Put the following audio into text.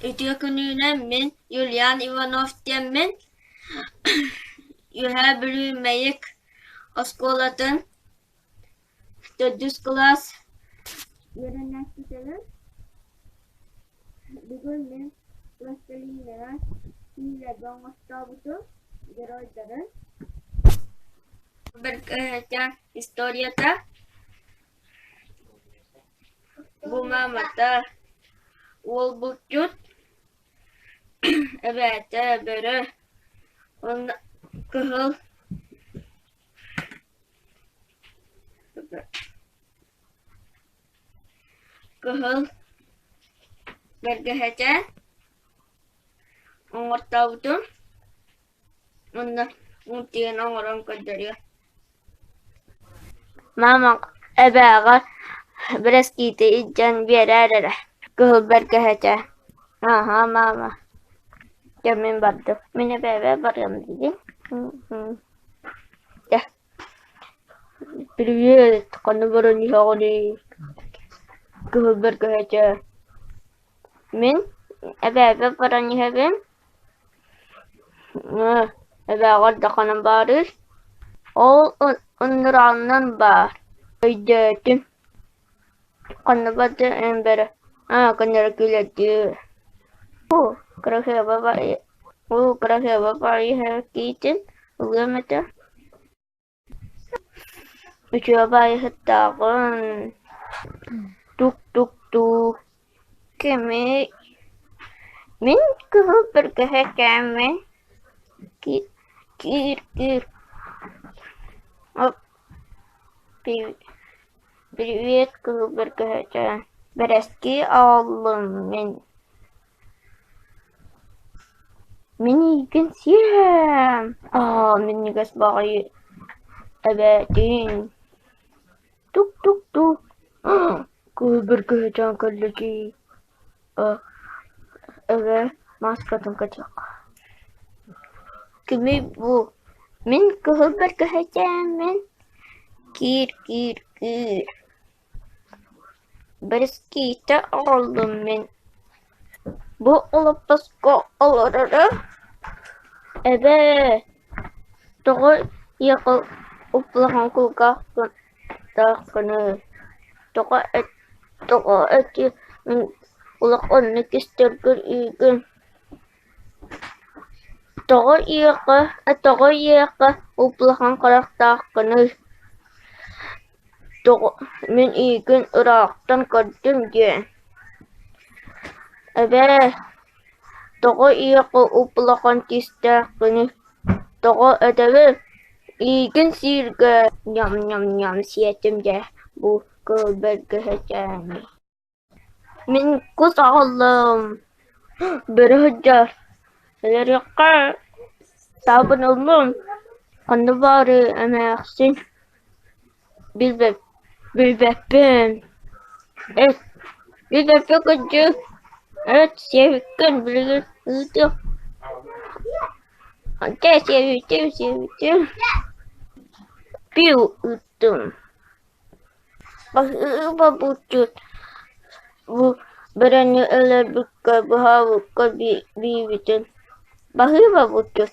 Ütü gününe min Yulian Ivanov demmin. Yühe bölümeyik oskolatın. Dördüz klas. Yerine gidelim. Bugün min plastilinalar. Hile dongosta butu. Geroyların. Berkata historiata. Bu mamata. Ol bucut. Evet, böyle. Onda kıhıl. Kıhıl. Berkata. Ngorta butu. Onda mungkin orang kerja. Mama ebaga breskiti ijan bierere. Kıhıl berkata. Aha mama. Jamin bardo. Mine bebe barım dedi. Ya. Привет, канабаран яғни көхөл berkata. Min ebe barан yahabim. Ebe garda kanam barış. Ol onrandan bar. Öydettim. Kanabadı en beri. Kanara güledi. Kırıkıya baba. Kırıkıya baba yahakitin. Uyumete. Üçüye bayı hıttağın. Tuk tuk tuk. Kemi. Min kıhıl berkata min. Kir. Hop. Привет, кыһыл berkata. Bereski oğlum min. Min igen siyem. Min nigas bakayı. Ebetin. Tuk tuk tuk. Kıhıl berkata kalaki. Evet, maskatın kaçak. Kimi bu? Min kıhıl berkata min. Kir. Bereskite oldum min. Bu olup basko olurdu. Ebe. Togo yakıl uplahan kulka. Takını. Togo eti. Min ulak onnik istirgir igen. Togo yakı uplahan karak takını. Min igen Irak'tan kaçtım diye. Ebe. Togo yakı uplahan tistakını. Togo edebi. Igen sirge. Yam siyetim de. Bu kıhıl berkata. Min kus oğlum. Berhacar. Lerika. Sabun oğlum. Kanı bari emersin. Bilbepim. Evet. Bilbepim küçük. Evet. Sevkin. Bilbepim. Sevdim. Bir uttum. Bahıba bucut. Bu berani öler bükka. Baha bükka bir bitin. Bahıba bucut.